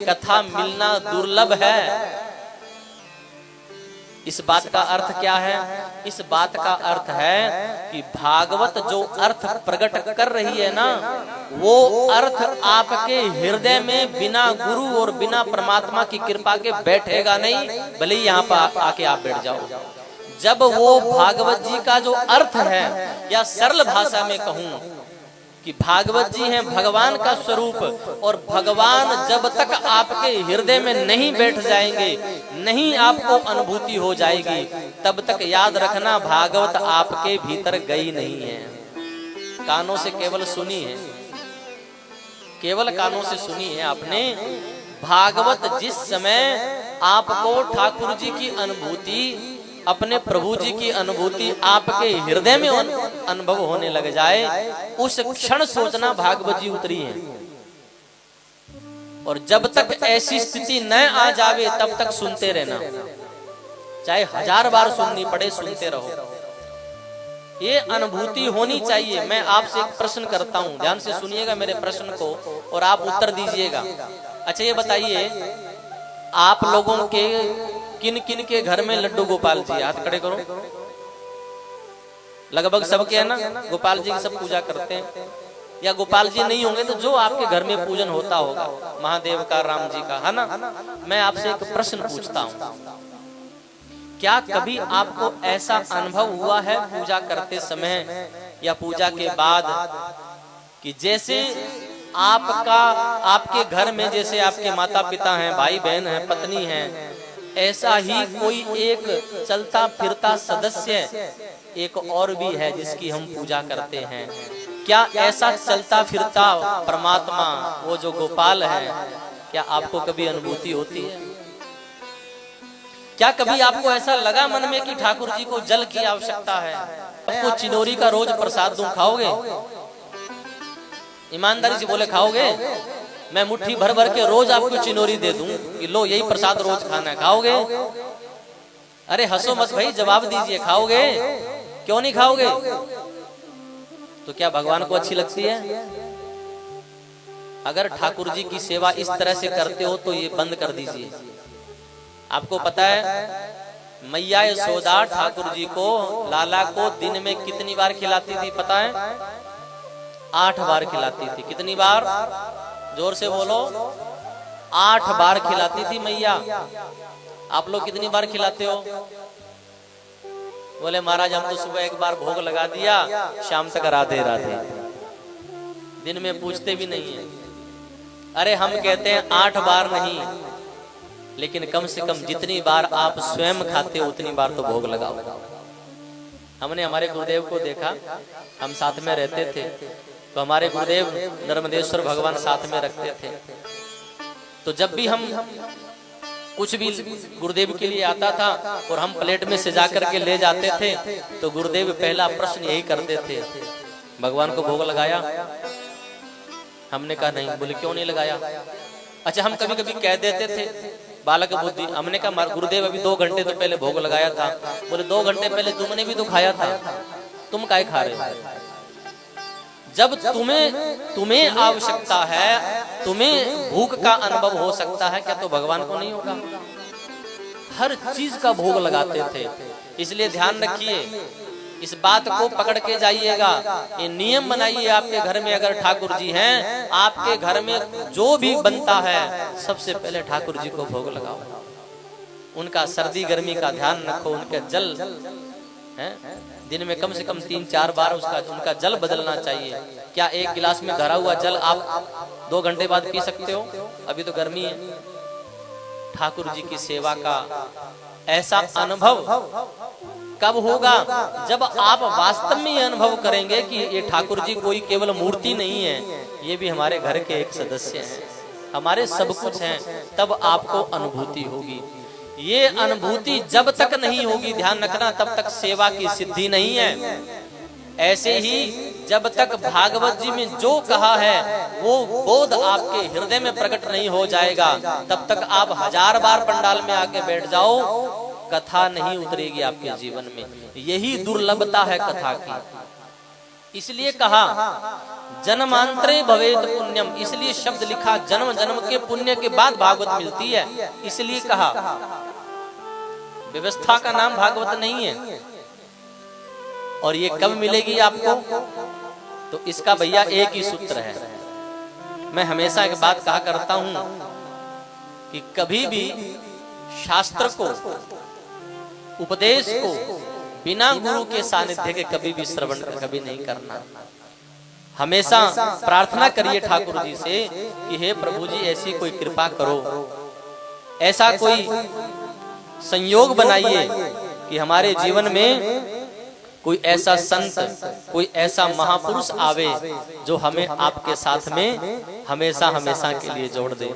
कथा मिलना दुर्लभ है। इस बात का अर्थ क्या है? इस बात का अर्थ है कि भागवत जो अर्थ प्रकट कर रही है ना, वो अर्थ आपके हृदय में बिना गुरु और बिना परमात्मा की कृपा के बैठेगा नहीं, भले ही यहाँ पर आके आप बैठ जाओ। जब वो भागवत जी का जो अर्थ है, या सरल भाषा में कहूं कि भागवत जी हैं भगवान का स्वरूप, और भगवान जब तक आपके हृदय में नहीं बैठ जाएंगे, नहीं आपको अनुभूति हो जाएगी, तब तक याद रखना भागवत आपके भीतर गई नहीं है। कानों से केवल सुनी है, केवल कानों से सुनी है आपने। भागवत जिस समय आपको ठाकुर जी की अनुभूति, अपने प्रभु जी की अनुभूति आपके हृदय में अनुभव होने लग जाए, उस क्षण सोचना भागवत जी उतरी है। और जब तक ऐसी स्थिति न आ जावे तब तक सुनते रहना, चाहे 1000 बार सुननी पड़े, सुनते रहो। ये अनुभूति होनी चाहिए। मैं आपसे एक प्रश्न करता हूं, ध्यान से सुनिएगा मेरे प्रश्न को और आप उत्तर दीजिएगा। अच्छा ये बताइए, आप लोगों के किन किन के घर में लड्डू गोपाल जी? हाथ खड़े करो। लगभग सबके है ना, गोपाल जी की सब पूजा करते हैं। या गोपाल जी नहीं होंगे तो जो आपके घर में पूजन होता होगा, महादेव का, राम जी का, है ना। मैं आपसे एक प्रश्न पूछता हूं, क्या कभी आपको ऐसा अनुभव हुआ है पूजा करते समय या पूजा के बाद कि जैसे आपके घर में जैसे आपके माता पिता हैं, भाई बहन हैं, पत्नी हैं, ऐसा ही कोई एक चलता फिरता सदस्य एक और भी है जिसकी हम पूजा करते हैं? क्या ऐसा चलता फिरता परमात्मा, वो जो गोपाल है, क्या आपको कभी अनुभूति होती है? क्या कभी आपको ऐसा लगा मन में कि ठाकुर जी को जल की आवश्यकता है? आपको चिनोरी का रोज प्रसाद दूं, खाओगे? ईमानदारी से बोले खाओगे? मैं मुट्ठी भर भर के रोज आपको चिनोरी दे दूं कि लो यही प्रसाद रोज खाना है, खाओगे? अरे हंसो मत भाई, जवाब दीजिए, खाओगे? क्यों नहीं खाओगे? तो क्या भगवान को अच्छी लगती है? अगर ठाकुर जी की सेवा इस तरह से करते हो तो ये बंद कर दीजिए। आपको पता है मैया यशोदा ठाकुर जी को, लाला को दिन में कितनी बार खिलाती थी पता है? 8 बार खिलाती थी। कितनी बार? जोर से बोलो। 8 बार खिलाती थी मैया। आप लोग कितनी बार खिलाते हो? बोले महाराज हम तो सुबह एक बार भोग लगा दिया, शाम तक राधे राधे, दिन में पूछते भी नहीं है। अरे हम कहते हैं 8 बार नहीं, लेकिन कम से कम जितनी बार आप स्वयं खाते हो उतनी बार तो भोग लगाओ। हमने हमारे गुरुदेव को देखा, हम साथ में रहते थे, तो हमारे गुरुदेव नर्मदेश्वर भगवान साथ में रखते थे। तो जब भी हम कुछ भी गुरुदेव के लिए आता था और हम प्लेट में सजा करके ले जाते थे, तो गुरुदेव पहला प्रश्न यही करते थे, भगवान को भोग लगाया? हमने कहा नहीं। बोले क्यों नहीं लगाया? अच्छा हम कभी कभी कह देते थे, बालक बुद्धि। हमने कहा गुरुदेव अभी 2 घंटे तो पहले भोग लगाया था। बोले 2 घंटे पहले तुमने भी तो खाया था, तुम काहे खा रहे हो? जब तुम्हें आवश्यकता है, तुम्हें भूख का अनुभव हो सकता है, क्या तो भगवान को नहीं होगा? हर चीज का भोग लगाते थे। इसलिए ध्यान रखिए, इस बात को पकड़ के जाइएगा। ये नियम बनाइए आपके घर में, अगर ठाकुर जी हैं, आपके घर में जो भी बनता है सबसे पहले ठाकुर जी को भोग लगाओ। उनका सर्दी गर्मी का ध्यान रखो, उनके जल है दिन में कम से कम 3-4 बार उनका जल बदलना चाहिए। क्या एक गिलास में भरा हुआ जल आप 2 घंटे बाद पी सकते हो? अभी तो गर्मी है। ठाकुर जी की सेवा का ऐसा अनुभव कब होगा? जब आप वास्तव में ये अनुभव करेंगे कि ये ठाकुर जी कोई केवल मूर्ति नहीं है, ये भी हमारे घर के एक सदस्य हैं, हमारे सब कुछ हैं, तब आपको अनुभूति होगी। ये अनुभूति जब तक नहीं होगी, ध्यान रखना, तब तक सेवा की सिद्धि नहीं है। ऐसे ही जब तक भागवत जी में जो कहा है वो बोध आपके हृदय में प्रकट नहीं हो जाएगा, तब तक आप 1000 बार पंडाल में आके बैठ जाओ, कथा नहीं उतरेगी आपके जीवन में। यही दुर्लभता है कथा की। इसलिए कहा जन्मांतरे भवेत पुण्यम, इसलिए शब्द लिखा जन्म जन्म के पुण्य के बाद भागवत मिलती है, इसलिए कहा। व्यवस्था का नाम भागवत नहीं है। और ये कब मिलेगी आपको? तो इसका भैया एक ही सूत्र है। मैं हमेशा एक बात कहा करता हूं कि कभी भी शास्त्र को, उपदेश को बिना गुरु के सानिध्य के कभी भी श्रवण कभी नहीं करना। हमेशा प्रार्थना करिए ठाकुर जी से कि हे प्रभु जी ऐसी कोई कृपा करो, ऐसा कोई संयोग बनाइए कि हमारे जीवन में कोई ऐसा संत, कोई ऐसा महापुरुष आवे जो हमें आपके साथ में हमेशा हमेशा के लिए जोड़ दे।